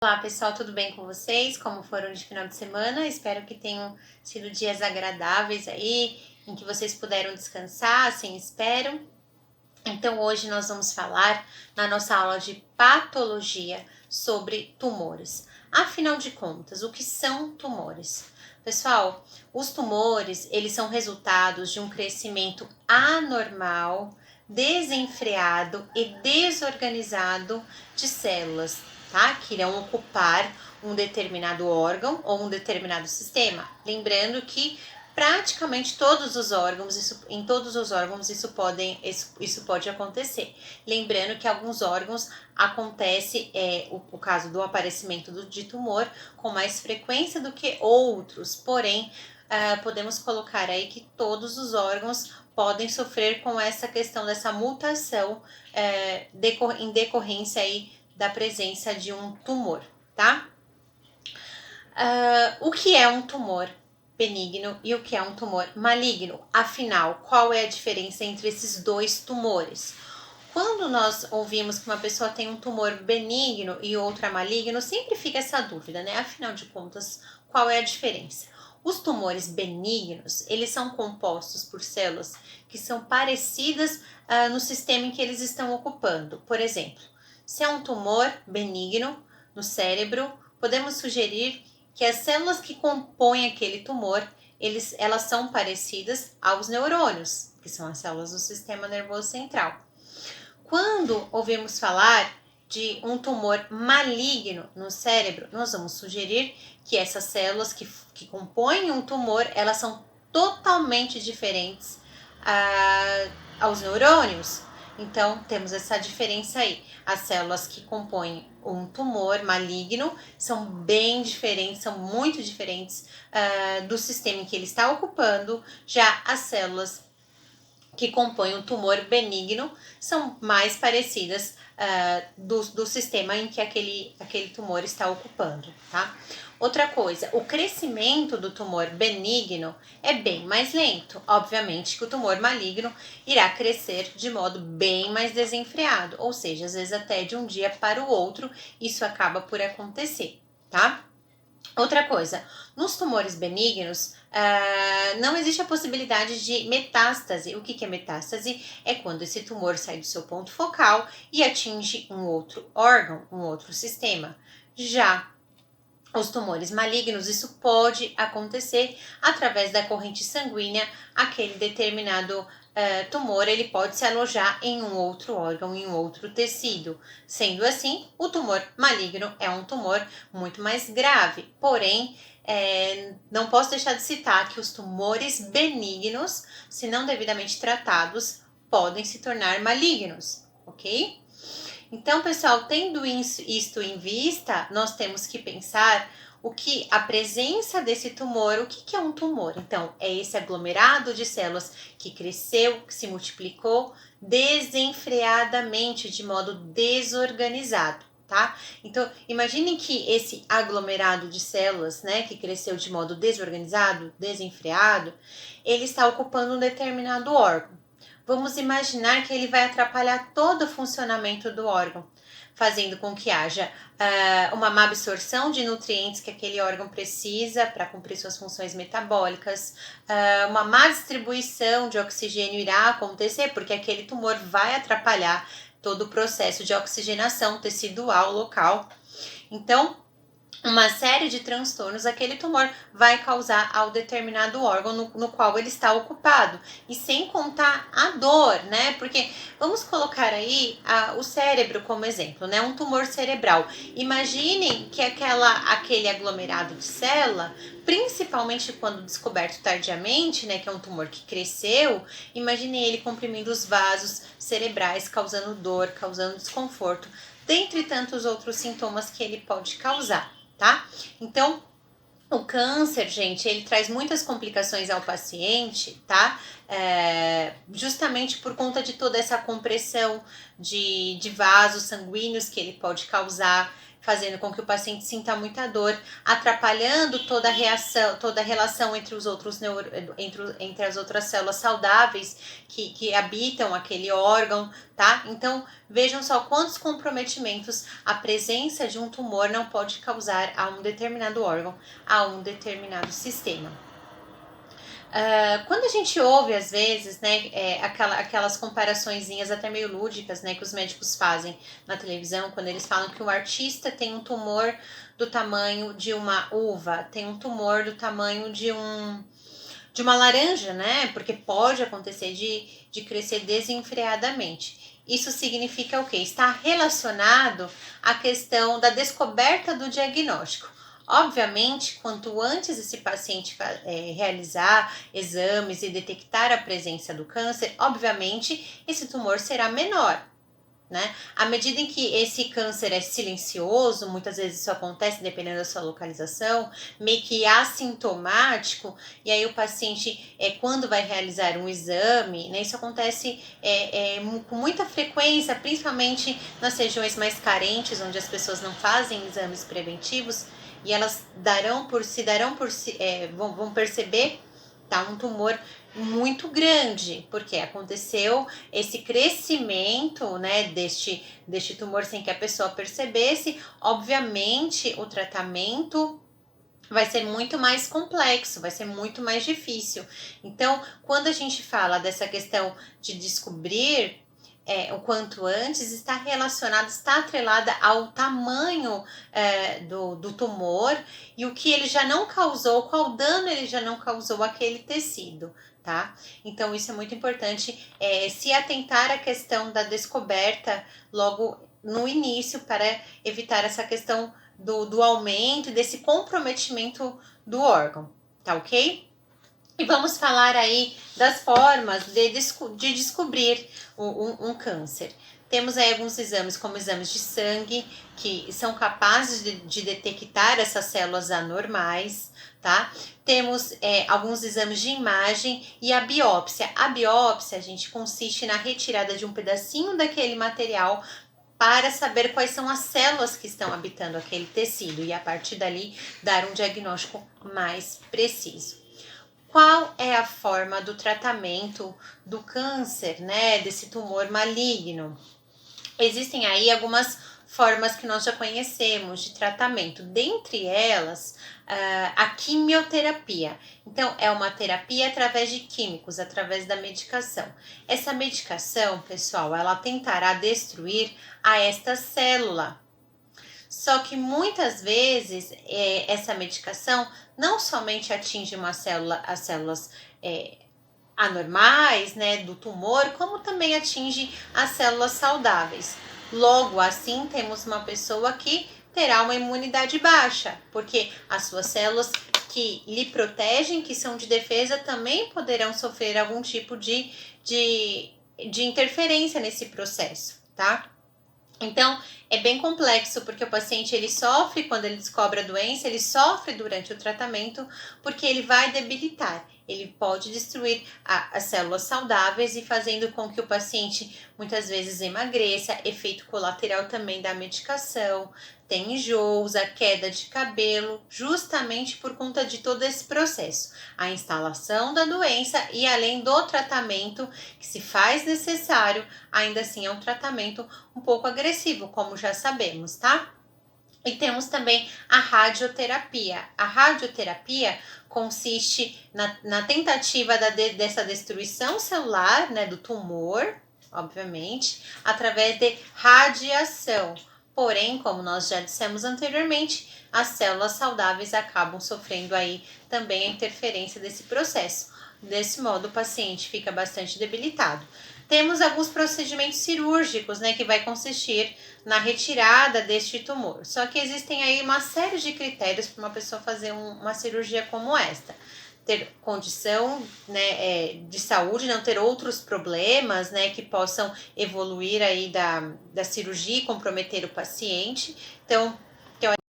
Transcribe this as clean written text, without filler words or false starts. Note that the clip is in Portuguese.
Olá pessoal, tudo bem com vocês? Como foram de final de semana? Espero que tenham sido dias agradáveis aí, em que vocês puderam descansar, assim espero. Então hoje nós vamos falar na nossa aula de patologia sobre tumores. Afinal de contas, o que são tumores? Pessoal, os tumores, eles são resultados de um crescimento anormal, desenfreado e desorganizado de células, tá? Que irão ocupar um determinado órgão ou um determinado sistema. Lembrando que praticamente todos os órgãos, em todos os órgãos isso pode acontecer. Lembrando que alguns órgãos acontece o caso do aparecimento de tumor com mais frequência do que outros, porém podemos colocar aí que todos os órgãos podem sofrer com essa questão dessa mutação em decorrência aí da presença de um tumor, tá? O que é um tumor benigno e o que é um tumor maligno? Afinal, qual é a diferença entre esses dois tumores? Quando nós ouvimos que uma pessoa tem um tumor benigno e outra maligno, sempre fica essa dúvida, né? Afinal de contas, qual é a diferença? Os tumores benignos, eles são compostos por células que são parecidas no sistema em que eles estão ocupando. Por exemplo, se é um tumor benigno no cérebro, podemos sugerir que as células que compõem aquele tumor, elas são parecidas aos neurônios, que são as células do sistema nervoso central. Quando ouvimos falar de um tumor maligno no cérebro, nós vamos sugerir que essas células que compõem um tumor, elas são totalmente diferentes aos neurônios. Então, temos essa diferença aí. As células que compõem um tumor maligno são bem diferentes, são muito diferentes do sistema em que ele está ocupando. Já as células que compõem um tumor benigno são mais parecidas do sistema em que aquele tumor está ocupando, tá? Outra coisa, o crescimento do tumor benigno é bem mais lento. Obviamente que o tumor maligno irá crescer de modo bem mais desenfreado, ou seja, às vezes até de um dia para o outro, isso acaba por acontecer, tá? Outra coisa, nos tumores benignos, não existe a possibilidade de metástase. O que é metástase? É quando esse tumor sai do seu ponto focal e atinge um outro órgão, um outro sistema. Já os tumores malignos, isso pode acontecer através da corrente sanguínea, aquele determinado tumor, ele pode se alojar em um outro órgão, em um outro tecido. Sendo assim, o tumor maligno é um tumor muito mais grave, porém, não posso deixar de citar que os tumores benignos, se não devidamente tratados, podem se tornar malignos, ok? Então, pessoal, tendo isto em vista, nós temos que pensar o que a presença desse tumor, o que é um tumor? Então, é esse aglomerado de células que cresceu, que se multiplicou desenfreadamente, de modo desorganizado, tá? Então, imaginem que esse aglomerado de células, né, que cresceu de modo desorganizado, desenfreado, ele está ocupando um determinado órgão. Vamos imaginar que ele vai atrapalhar todo o funcionamento do órgão, fazendo com que haja uma má absorção de nutrientes que aquele órgão precisa para cumprir suas funções metabólicas, uma má distribuição de oxigênio irá acontecer, porque aquele tumor vai atrapalhar todo o processo de oxigenação tecidual local. Então, uma série de transtornos aquele tumor vai causar ao determinado órgão no qual ele está ocupado. E sem contar a dor, né? Porque vamos colocar aí o cérebro como exemplo, né? Um tumor cerebral. Imaginem que aquele aglomerado de célula, principalmente quando descoberto tardiamente, né? Que é um tumor que cresceu, imaginem ele comprimindo os vasos cerebrais, causando dor, causando desconforto, dentre tantos outros sintomas que ele pode causar. Tá? Então, o câncer, gente, ele traz muitas complicações ao paciente, tá? Justamente por conta de toda essa compressão de vasos sanguíneos que ele pode causar, fazendo com que o paciente sinta muita dor, atrapalhando toda a reação, toda a relação entre os outros entre as outras células saudáveis que habitam aquele órgão, tá? Então, vejam só quantos comprometimentos a presença de um tumor não pode causar a um determinado órgão, a um determinado sistema. Quando a gente ouve, às vezes, né, aquelas comparaçõezinhas até meio lúdicas, né, que os médicos fazem na televisão, quando eles falam que o artista tem um tumor do tamanho de uma uva, tem um tumor do tamanho de uma laranja, né, porque pode acontecer de crescer desenfreadamente. Isso significa o quê? Está relacionado à questão da descoberta do diagnóstico. Obviamente, quanto antes esse paciente realizar exames e detectar a presença do câncer, obviamente esse tumor será menor, né? À medida em que esse câncer é silencioso, muitas vezes isso acontece dependendo da sua localização, meio que assintomático, e aí o paciente, quando vai realizar um exame, né, isso acontece com muita frequência, principalmente nas regiões mais carentes, onde as pessoas não fazem exames preventivos, e elas vão perceber, tá, um tumor muito grande, porque aconteceu esse crescimento, né, deste tumor sem que a pessoa percebesse. Obviamente, o tratamento vai ser muito mais complexo, vai ser muito mais difícil. Então, quando a gente fala dessa questão de descobrir o quanto antes, está relacionada, está atrelada ao tamanho do tumor e o que ele já não causou, qual dano ele já não causou àquele tecido, tá? Então, isso é muito importante, se atentar à questão da descoberta logo no início para evitar essa questão do aumento e desse comprometimento do órgão, tá ok? E vamos falar aí das formas de descobrir um câncer. Temos aí alguns exames, como exames de sangue, que são capazes de detectar essas células anormais, tá? Temos alguns exames de imagem e a biópsia. A biópsia, gente, consiste na retirada de um pedacinho daquele material para saber quais são as células que estão habitando aquele tecido e a partir dali dar um diagnóstico mais preciso. Qual é a forma do tratamento do câncer, né, desse tumor maligno? Existem aí algumas formas que nós já conhecemos de tratamento, dentre elas a quimioterapia. Então, é uma terapia através de químicos, através da medicação. Essa medicação, pessoal, ela tentará destruir esta célula. Só que muitas vezes essa medicação não somente atinge as células anormais, né, do tumor, como também atinge as células saudáveis. Logo assim, temos uma pessoa que terá uma imunidade baixa, porque as suas células que lhe protegem, que são de defesa, também poderão sofrer algum tipo de interferência nesse processo, tá? Então, é bem complexo, porque o paciente ele sofre quando ele descobre a doença, ele sofre durante o tratamento, porque ele vai debilitar. Ele pode destruir as células saudáveis e fazendo com que o paciente muitas vezes emagreça, efeito colateral também da medicação, tem enjoos, a queda de cabelo, justamente por conta de todo esse processo. A instalação da doença e além do tratamento que se faz necessário, ainda assim é um tratamento um pouco agressivo, como já sabemos, tá? E temos também a radioterapia. A radioterapia consiste na tentativa dessa destruição celular, né, do tumor, obviamente, através de radiação. Porém, como nós já dissemos anteriormente, as células saudáveis acabam sofrendo aí também a interferência desse processo. Desse modo, o paciente fica bastante debilitado. Temos alguns procedimentos cirúrgicos, né, que vai consistir na retirada deste tumor. Só que existem aí uma série de critérios para uma pessoa fazer uma cirurgia como esta. Ter condição, né, de saúde, não ter outros problemas, né, que possam evoluir aí da cirurgia e comprometer o paciente. Então,